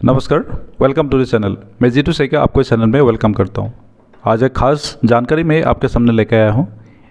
नमस्कार, welcome to the channel. मैं जीतू सेका आपको इस चैनल में वेलकम करता हूं। आज एक खास जानकारी मैं आपके सामने लेकर आया हूं।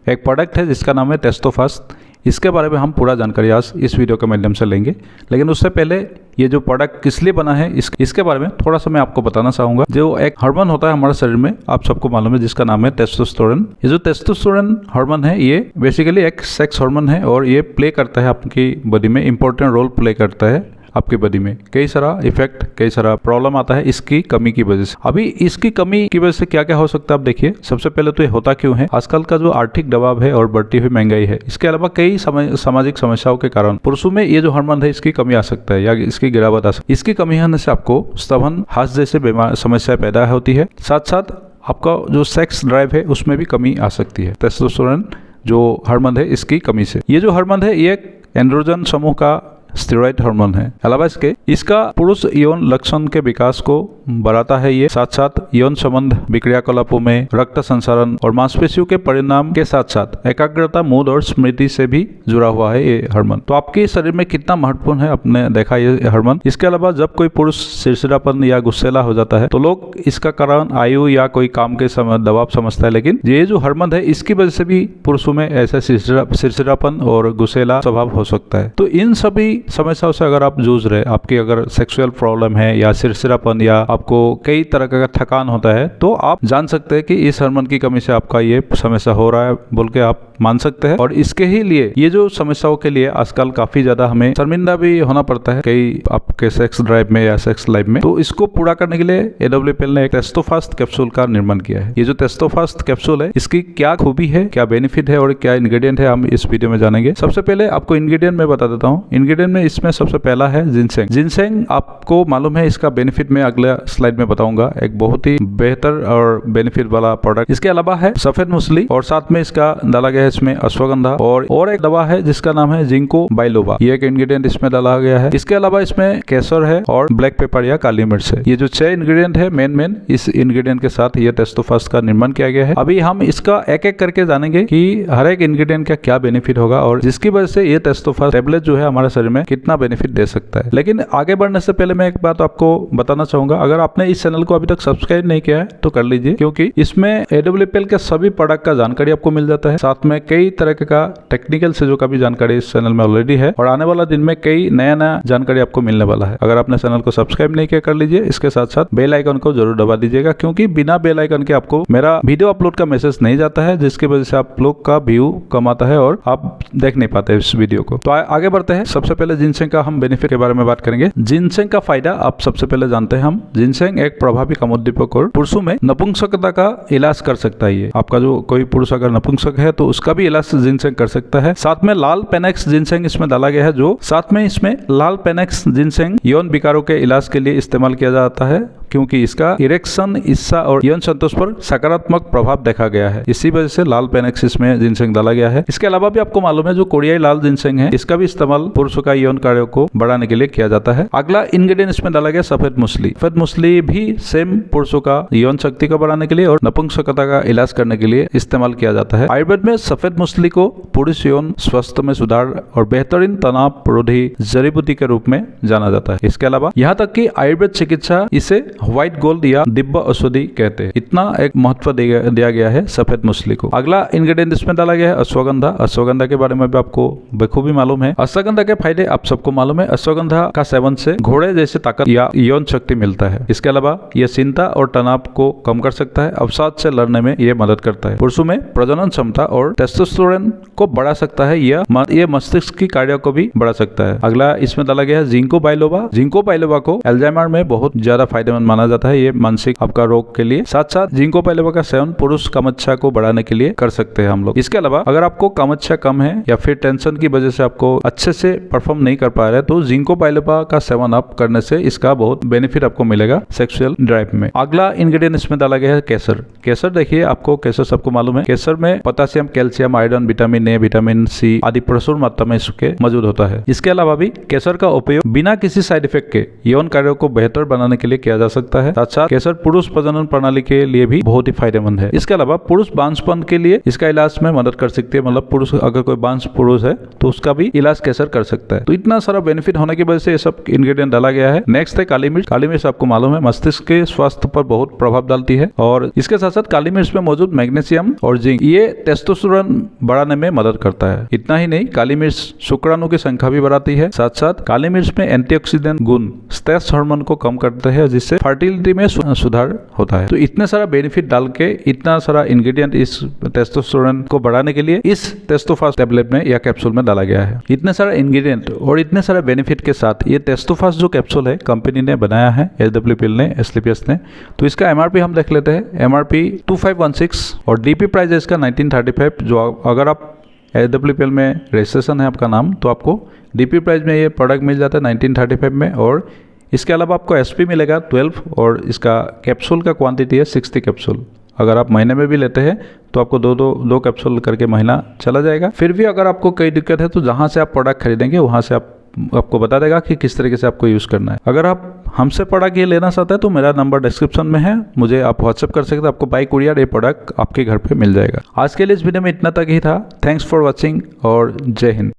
एक प्रोडक्ट है जिसका नाम है टेस्टोफास्ट। इसके बारे में हम पूरा जानकारी आज इस वीडियो के माध्यम से लेंगे, लेकिन उससे पहले ये जो प्रोडक्ट किस लिए बना है इसके बारे में थोड़ा सा मैं आपको बताना चाहूँगा। जो एक हार्मोन होता है हमारे शरीर में, आप सबको मालूम है, जिसका नाम है टेस्टोस्टेरोन। ये जो टेस्टोस्टेरोन हार्मोन है ये बेसिकली एक सेक्स हार्मोन है और ये प्ले करता है आपकी बॉडी में, इंपॉर्टेंट रोल प्ले करता है आपकी बॉडी में। कई सारा इफेक्ट, कई सारा प्रॉब्लम आता है इसकी कमी की वजह से। अभी इसकी कमी की वजह से क्या क्या हो सकता है आप देखिए। सबसे पहले तो ये होता क्यों है, आजकल का जो आर्थिक दबाव है और बढ़ती हुई महंगाई है, इसके अलावा कई सामाजिक समस्याओं के कारण पुरुषों में ये जो हार्मोन है इसकी कमी आ सकता है या इसकी गिरावट आ सकती है। इसकी कमी होने से आपको स्तवन, हाथ जैसे समस्या पैदा होती है। साथ साथ आपका जो सेक्स ड्राइव है उसमें भी कमी आ सकती है टेस्टोस्टेरोन जो हार्मोन है इसकी कमी से। ये जो हार्मोन है ये एक एंड्रोजन समूह का स्टेरॉइड हार्मोन है। अलावा इसका पुरुष यौन लक्षण के विकास को बढ़ाता है। ये साथ साथ यौन संबंध क्रियाकलापों में रक्त संचरण और मांसपेशियों के परिणाम के साथ साथ एकाग्रता, मूड और स्मृति से भी जुड़ा हुआ है ये हार्मोन। तो आपके शरीर में कितना महत्वपूर्ण है आपने देखा ये हार्मोन। इसके अलावा जब कोई पुरुष चिड़चिड़ापन या गुस्सेला हो जाता है तो लोग इसका कारण आयु या कोई काम के दबाव समझता है, लेकिन ये जो हार्मोन है इसकी वजह से भी पुरुषों में ऐसा चिड़चिड़ापन और गुस्सेला स्वभाव हो सकता है। तो इन सभी समस्याओं से अगर आप जूझ रहे, आपकी अगर सेक्सुअल प्रॉब्लम है या चिड़चिड़ापन या आपको कई तरह का थकान होता है, तो आप जान सकते हैं कि इस हार्मोन की कमी से आपका ये समस्या हो रहा है बोल के आप मान सकते हैं। और इसके ही लिए ये जो समस्याओं के लिए आजकल काफी ज्यादा हमें शर्मिंदा भी होना पड़ता है कई आपके सेक्स ड्राइव में या सेक्स लाइफ में। तो इसको पूरा करने के लिए AWPL ने एक टेस्टोफास्ट कैप्सूल का निर्माण किया है। ये जो टेस्टोफास्ट कैप्सूल है इसकी क्या खूबी है, क्या बेनिफिट है और क्या इंग्रेडिएंट है, हम इस वीडियो में जानेंगे। सबसे पहले आपको इंग्रेडिएंट में बता देता हूँ। इंग्रेडिएंट में इसमें सबसे पहला है जिनसेंग। जिनसेंग आपको मालूम है इसका बेनिफिट मैं अगले स्लाइड में बताऊंगा। एक बहुत ही बेहतर और बेनिफिट वाला प्रोडक्ट। इसके अलावा है सफेद मूसली और साथ में इसका डाला गया है इसमें अश्वगंधा और एक दवा है जिसका नाम है जिंको बाइलोबा। ये एक इंग्रेडिएंट इसमें डाला गया है। इसके अलावा इसमें केसर है और ब्लैक पेपर या काली मिर्च है। ये जो 6 इंग्रेडिएंट है मेन इस इंग्रेडिएंट के साथ ये टेस्टोफास्ट का निर्माण किया गया है। अभी हम इसका एक एक करके जानेंगे कि हर एक इंग्रेडिएंट का क्या बेनिफिट होगा और जिसकी वजह से ये टेस्टोफास्ट टेबलेट जो है हमारे शरीर में कितना बेनिफिट दे सकता है। लेकिन आगे बढ़ने से पहले मैं एक बात आपको बताना चाहूंगा। अगर आपने इस चैनल को अभी तक सब्सक्राइब नहीं किया है तो कर लीजिए, क्योंकि इसमें AWPL के सभी प्रोडक्ट का जानकारी आपको मिल जाता है। साथ में कई तरह का टेक्निकल से जो का भी जानकारी इस चैनल में ऑलरेडी है और आने वाला दिन में कई नया जानकारी आपको मिलने वाला है। अगर आपने चैनल को सब्सक्राइब नहीं किया कर लीजिए। इसके साथ साथ बेल आइकन को जरूर दबा दीजिएगा, क्योंकि बिना बेल आइकन के आपको मेरा वीडियो अपलोड का मैसेज नहीं जाता है, जिसकी वजह से आप लोग का व्यू कम आता है और आप देख नहीं पाते इस वीडियो को। तो आगे बढ़ते हैं। सबसे पहले जिनसेंग का हम बेनिफिट के बारे में बात करेंगे। जिनसेंग का फायदा आप सबसे पहले जानते हैं हम। जिनसेंग एक प्रभावी कामोद्दीपक और पुरुषों में नपुंसकता का इलाज कर सकता है। ये आपका जो कोई पुरुष अगर नपुंसक है तो उसका भी इलाज जिनसेंग कर सकता है। साथ में लाल पेनेक्स जिनसेंग इसमें डाला गया है, जो साथ में इसमें लाल पेनेक्स जिनसेंग यौन विकारों के इलाज के लिए इस्तेमाल किया जाता है, क्योंकि इसका इरेक्शन, इच्छा और यौन संतोष पर सकारात्मक प्रभाव देखा गया है। इसी वजह से लाल पेनेक्स इसमें जिनसेंग डाला गया है। इसके अलावा भी आपको मालूम है जो कोरियाई लाल जिनसेंग है इसका भी इस्तेमाल पुरुषों का यौन कार्यों को बढ़ाने के लिए किया जाता है। अगला इंग्रेडिएंट इसमें डाला गया सफेद मूसली। सफेद मूसली भी सेम पुरुषों का यौन शक्ति को बढ़ाने के लिए और नपुंसकता का इलाज करने के लिए इस्तेमाल किया जाता है। आयुर्वेद में सफेद मूसली को पुरुष यौन स्वास्थ्य में सुधार और बेहतरीन तनाव रोधी जड़ी बूटी के रूप में जाना जाता है। इसके अलावा यहाँ तक कि आयुर्वेद चिकित्सा इसे व्हाइट गोल्ड या दिव्य औषधि कहते हैं। इतना एक महत्व दिया गया है सफेद मूसली को। अगला इंग्रेडिएंट इसमें डाला गया है अश्वगंधा। अश्वगंधा के बारे में भी आपको बखूबी मालूम है। अश्वगंधा के फायदे आप सबको मालूम है। अश्वगंधा का सेवन से घोड़े जैसे ताकत या यौन शक्ति मिलता है। इसके अलावा यह चिंता और तनाव को कम कर सकता है। अवसाद से लड़ने में यह मदद करता है। पुरुषों में प्रजनन क्षमता और टेस्टोस्टेरोन को बढ़ा सकता है। यह मस्तिष्क की कार्यों को भी बढ़ा सकता है। अगला इसमें डाला गया है जिंको बाइलोबा। जिंको बाइलोबा को अल्जाइमर में बहुत ज्यादा फायदेमंद माना जाता है। ये मानसिक आपका रोग के लिए। साथ साथ जिंको बाइलोबा का सेवन पुरुष कामच्छा को बढ़ाने के लिए कर सकते हैं हम लोग। इसके अलावा अगर आपको कामच्छा कम है या फिर टेंशन की वजह से आपको अच्छे से परफॉर्म नहीं कर पा रहे तो जिंको बाइलोबा का सेवन आप करने से इसका बहुत बेनिफिट आपको मिलेगा सेक्सुअल ड्राइव में। अगला इंग्रेडिएंट इसमें डाला गया है केसर। केसर देखिए, आपको केसर सबको मालूम है। केसर में potassium, calcium, iron, vitamin A, vitamin C आदि प्रचुर मात्रा में इसके मौजूद होता है। इसके अलावा भी केसर का उपयोग बिना किसी साइड इफेक्ट के यौन कार्यों को बेहतर बनाने के लिए किया जा सकता है। साथ साथ केसर पुरुष प्रजनन प्रणाली के लिए भी बहुत ही फायदेमंद है। इसके अलावा पुरुष बांझपन के लिए इसका इलाज में मदद कर सकती है, मतलब पुरुष अगर कोई बांझ पुरुष है तो उसका भी इलाज केसर कर सकता है। तो इतना सारा बेनिफिट होने की वजह से ये सब इंग्रेडिएंट डाला गया है। नेक्स्ट है काली मिर्च। काली मिर्च आपको मालूम है मस्तिष्क के स्वास्थ्य पर बहुत प्रभाव डालती है, और इसके साथ साथ काली मिर्च में मौजूद मैग्नीशियम और जिंक ये टेस्टोस्टेरोन बढ़ाने में मदद करता है। इतना ही नहीं, काली मिर्च शुक्राणु की संख्या भी बढ़ाती है। साथ साथ काली मिर्च में एंटीऑक्सीडेंट गुण स्ट्रेस हार्मोन को कम करते हैं, जिससे फर्टिलिटी में सुधार होता है। तो इतने सारा बेनिफिट डाल के, इतना सारा इंग्रेडिएंट इस टेस्टोस्टेरोन को बढ़ाने के लिए इस टेस्टोफास्ट टैबलेट में या कैप्सूल में डाला गया है। इतने सारे इंग्रेडिएंट और इतने सारे बेनिफिट के साथ ये टेस्टोफास्ट जो कैप्सूल है कंपनी ने बनाया है, एसडब्ल्यू पिल ने, एस्क्लेपियस ने। तो इसका एमआरपी हम देख लेते हैं। एमआरपी 2516 और डीपी प्राइस है इसका 1935। जो अगर आप एसडब्ल्यू पिल में रजिस्ट्रेशन है आपका नाम, तो आपको डीपी प्राइस में ये प्रोडक्ट मिल जाता है 1935 में। और इसके अलावा आपको एसपी मिलेगा 12, और इसका कैप्सूल का क्वांटिटी है 60 कैप्सूल। अगर आप महीने में भी लेते हैं तो आपको दो कैप्सूल करके महीना चला जाएगा। फिर भी अगर आपको कोई दिक्कत है तो जहाँ से आप प्रोडक्ट खरीदेंगे वहाँ से आपको बता देगा कि किस तरीके से आपको यूज़ करना है। अगर आप हमसे प्रोडक्ट ये लेना चाहते हैं तो मेरा नंबर डिस्क्रिप्शन में है, मुझे आप व्हाट्सएप कर सकते हैं। आपको बाय कुरियर ये प्रोडक्ट आपके घर पे मिल जाएगा। आज के लिए इस वीडियो में इतना तक ही था। थैंक्स फॉर वॉचिंग और जय हिंद।